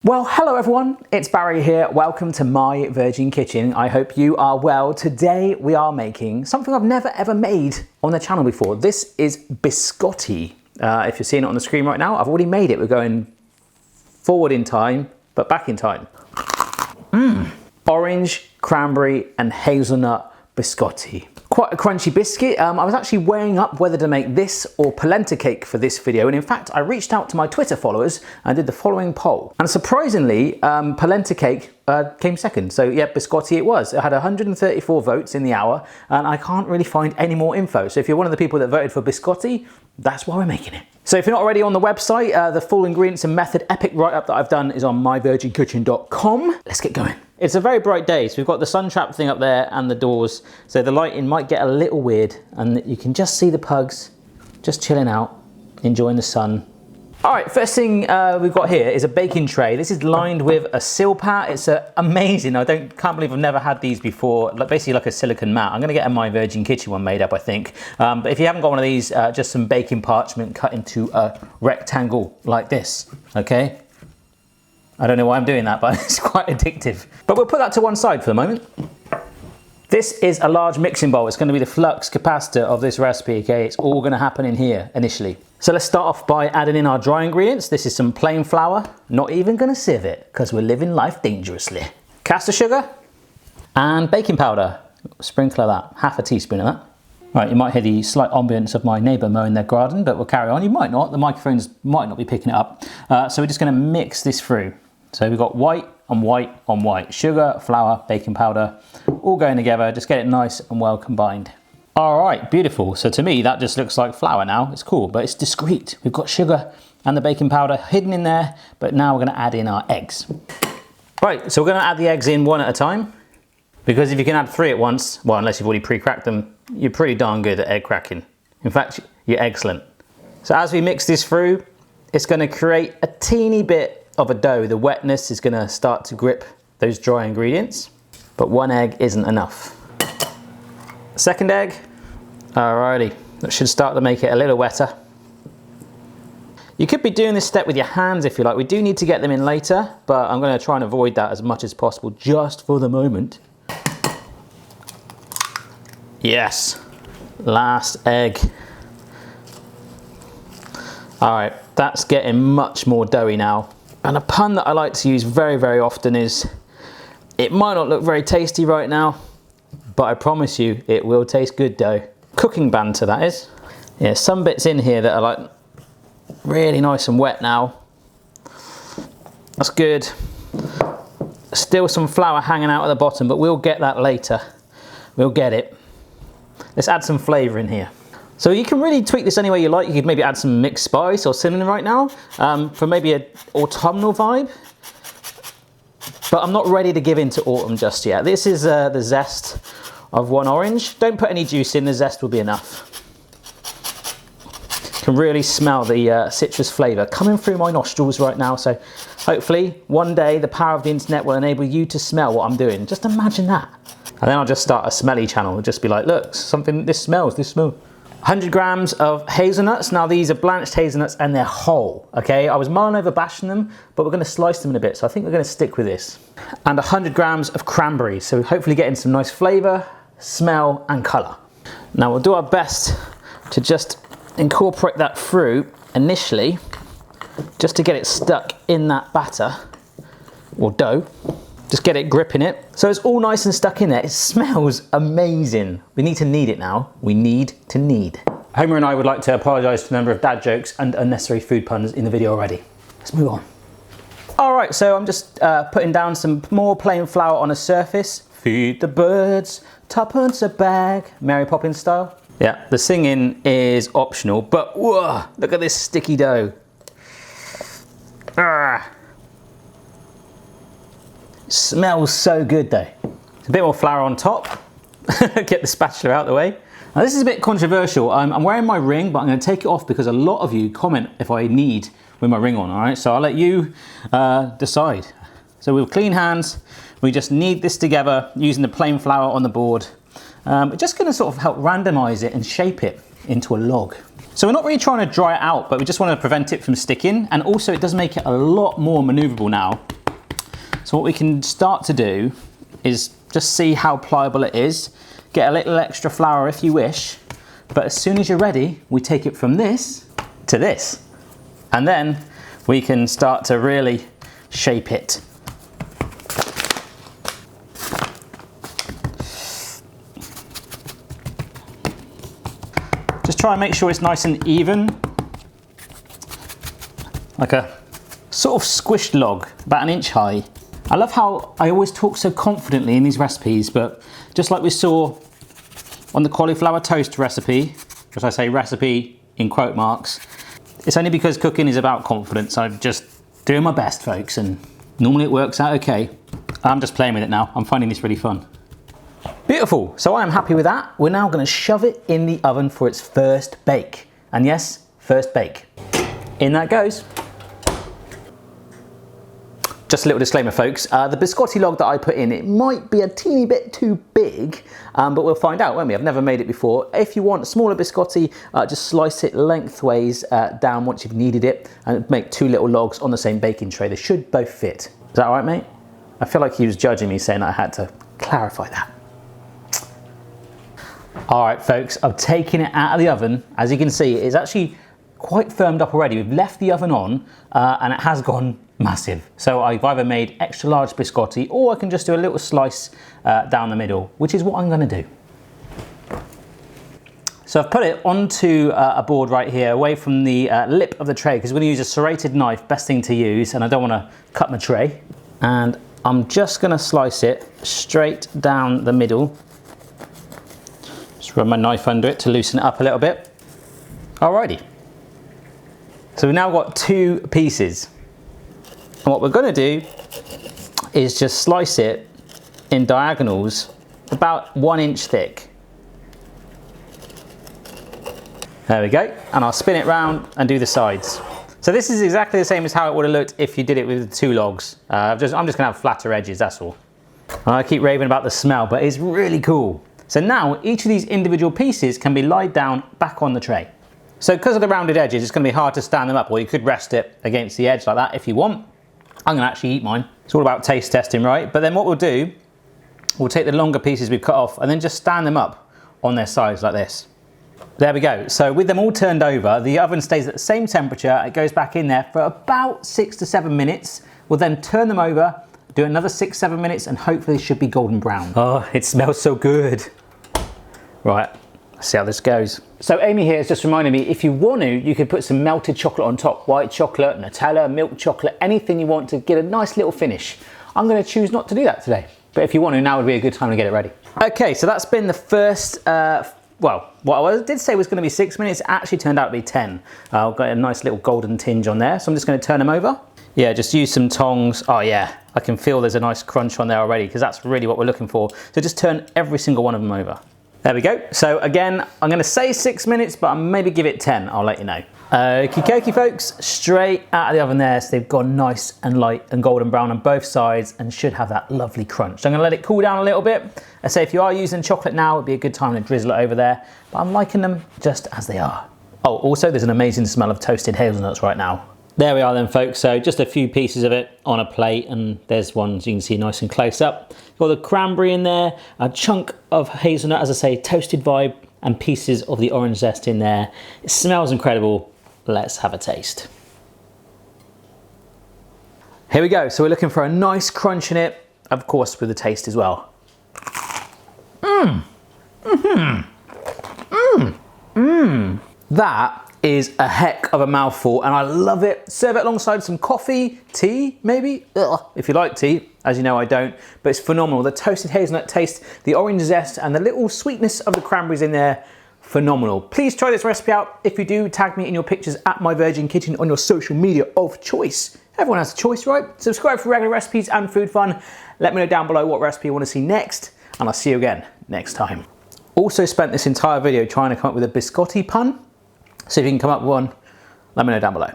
Well, hello everyone, it's Barry here. Welcome to my Virgin Kitchen. I hope you are well. Today we are making something I've never ever made on the channel before. This is biscotti. If you're seeing it on the screen right now, I've already made it. We're going forward in time, but back in time. Orange, cranberry and hazelnut biscotti. Quite a crunchy biscuit. I was actually weighing up whether to make this or polenta cake for this video, and in fact I reached out to my Twitter followers and did the following poll, and surprisingly polenta cake came second. So yeah, biscotti it was. It had 134 votes in the hour, and I can't really find any more info. So if you're one of the people that voted for biscotti, that's why we're making it. So if you're not already on the website, the full ingredients and method epic write-up that I've done is on myvirginkitchen.com. Let's get going. It's a very bright day, so we've got the sun trap thing up there and the doors, so the lighting might get a little weird, and you can just see the pugs just chilling out, enjoying the sun. All right, first thing we've got here is a baking tray. This is lined with a silpat. It's amazing. I can't believe I've never had these before. Basically like a silicone mat. I'm gonna get a My Virgin Kitchen one made up, I think. But if you haven't got one of these, just some baking parchment cut into a rectangle like this, okay? I don't know why I'm doing that, but it's quite addictive. But we'll put that to one side for the moment. This is a large mixing bowl. It's going to be the flux capacitor of this recipe, okay? It's all going to happen in here initially. So let's start off by adding in our dry ingredients. This is some plain flour. Not even going to sieve it, because we're living life dangerously. Caster sugar and baking powder. Sprinkle of that, half a teaspoon of that. All right, you might hear the slight ambience of my neighbour mowing their garden, but we'll carry on. You might not, the microphones might not be picking it up. So we're just going to mix this through. So we've got white on white on white. Sugar, flour, baking powder, all going together. Just get it nice and well combined. All right, beautiful. So to me, that just looks like flour now. It's cool, but it's discreet. We've got sugar and the baking powder hidden in there, but now we're gonna add in our eggs. Right, so we're gonna add the eggs in one at a time, because if you can add 3 at once, well, unless you've already pre-cracked them, you're pretty darn good at egg cracking. In fact, you're excellent. So as we mix this through, it's gonna create a teeny bit of a dough. The wetness is going to start to grip those dry ingredients, but 1 egg isn't enough. Second egg, alrighty, that should start to make it a little wetter. You could be doing this step with your hands if you like. We do need to get them in later, but I'm going to try and avoid that as much as possible just for the moment. Yes, last egg. All right, that's getting much more doughy now. And a pun that I like to use very, very often is, it might not look very tasty right now, but I promise you it will taste good dough. Cooking banter, that is. Yeah, some bits in here that are like really nice and wet now. That's good. Still some flour hanging out at the bottom, but we'll get that later. We'll get it. Let's add some flavour in here. So you can really tweak this any way you like. You could maybe add some mixed spice or cinnamon right now for maybe an autumnal vibe. But I'm not ready to give in to autumn just yet. This is the zest of 1 orange. Don't put any juice in, the zest will be enough. Can really smell the citrus flavour coming through my nostrils right now. So hopefully one day the power of the internet will enable you to smell what I'm doing. Just imagine that. And then I'll just start a smelly channel. It'll just be like, look, something, this smells. 100 grams of hazelnuts. Now these are blanched hazelnuts and they're whole, okay? I was mulling over bashing them, but we're gonna slice them in a bit, so I think we're gonna stick with this. And 100 grams of cranberries, so hopefully getting some nice flavor, smell, and color. Now we'll do our best to just incorporate that through initially, just to get it stuck in that batter, or dough. Just get it gripping it. So it's all nice and stuck in there. It smells amazing. We need to knead it now. We need to knead. Homer and I would like to apologize for the number of dad jokes and unnecessary food puns in the video already. Let's move on. All right, so I'm just putting down some more plain flour on a surface. Feed the birds, 2p a bag, Mary Poppins style. Yeah, the singing is optional, but whoa, look at this sticky dough. Ah. Smells so good though. A bit more flour on top. Get the spatula out of the way. Now this is a bit controversial. I'm wearing my ring, but I'm going to take it off because a lot of you comment if I knead with my ring on, all right? So I'll let you decide. So with clean hands, we just knead this together using the plain flour on the board. We're just going to sort of help randomize it and shape it into a log. So we're not really trying to dry it out, but we just want to prevent it from sticking. And also it does make it a lot more maneuverable now. So what we can start to do is just see how pliable it is. Get a little extra flour if you wish. But as soon as you're ready, we take it from this to this. And then we can start to really shape it. Just try and make sure it's nice and even. Like a sort of squished log, about 1 inch high. I love how I always talk so confidently in these recipes, but just like we saw on the cauliflower toast recipe, which I say recipe in quote marks, it's only because cooking is about confidence. I'm just doing my best, folks, and normally it works out okay. I'm just playing with it now. I'm finding this really fun. Beautiful, so I am happy with that. We're now gonna shove it in the oven for its first bake. And yes, first bake. In that goes. Just a little disclaimer, folks. The biscotti log that I put in, it might be a teeny bit too big, but we'll find out, won't we? I've never made it before. If you want a smaller biscotti, just slice it lengthways down once you've kneaded it and make 2 little logs on the same baking tray. They should both fit. Is that all right, mate? I feel like he was judging me, saying I had to clarify that. All right, folks, I've taken it out of the oven. As you can see, it's actually quite firmed up already. We've left the oven on and it has gone massive. So I've either made extra large biscotti or I can just do a little slice down the middle, which is what I'm gonna do. So I've put it onto a board right here, away from the lip of the tray, because we're gonna use a serrated knife, best thing to use, and I don't wanna cut my tray. And I'm just gonna slice it straight down the middle. Just run my knife under it to loosen it up a little bit. Alrighty. So we've now got 2 pieces. And what we're gonna do is just slice it in diagonals about 1 inch thick. There we go. And I'll spin it round and do the sides. So this is exactly the same as how it would have looked if you did it with 2 logs. I'm just gonna have flatter edges, that's all. And I keep raving about the smell, but it's really cool. So now each of these individual pieces can be laid down back on the tray. So because of the rounded edges, it's gonna be hard to stand them up, or you could rest it against the edge like that if you want. I'm gonna actually eat mine. It's all about taste testing, right? But then what we'll do, we'll take the longer pieces we've cut off and then just stand them up on their sides like this. There we go. So with them all turned over, the oven stays at the same temperature. It goes back in there for about 6 to 7 minutes. We'll then turn them over, do another 6 to 7 minutes, and hopefully they should be golden brown. Oh, it smells so good. Right, let's see how this goes. So Amy here has just reminded me, if you want to, you could put some melted chocolate on top. White chocolate, Nutella, milk chocolate, anything you want to get a nice little finish. I'm going to choose not to do that today. But if you want to, now would be a good time to get it ready. Okay, so that's been the first, well, what I did say was going to be 6 minutes, actually turned out to be 10. I've got a nice little golden tinge on there, so I'm just going to turn them over. Yeah, just use some tongs. Oh yeah, I can feel there's a nice crunch on there already, because that's really what we're looking for. So just turn every single one of them over. There we go. So again, I'm gonna say 6 minutes, but I'll maybe give it 10, I'll let you know. Okie dokie, folks, straight out of the oven there. So they've gone nice and light and golden brown on both sides and should have that lovely crunch. So I'm gonna let it cool down a little bit. I say if you are using chocolate now, it'd be a good time to drizzle it over there, but I'm liking them just as they are. Oh, also there's an amazing smell of toasted hazelnuts right now. There we are then, folks. So just a few pieces of it on a plate, and there's ones you can see nice and close up. Got the cranberry in there, a chunk of hazelnut, as I say, toasted vibe, and pieces of the orange zest in there. It smells incredible. Let's have a taste. Here we go. So we're looking for a nice crunch in it, of course, with the taste as well. That is a heck of a mouthful, and I love it. Serve it alongside some coffee, tea, maybe? Ugh, if you like tea. As you know, I don't, but it's phenomenal. The toasted hazelnut taste, the orange zest, and the little sweetness of the cranberries in there, phenomenal. Please try this recipe out. If you do, tag me in your pictures at My Virgin Kitchen on your social media of choice. Everyone has a choice, right? Subscribe for regular recipes and food fun. Let me know down below what recipe you want to see next, and I'll see you again next time. Also spent this entire video trying to come up with a biscotti pun. So if you can come up with one, let me know down below.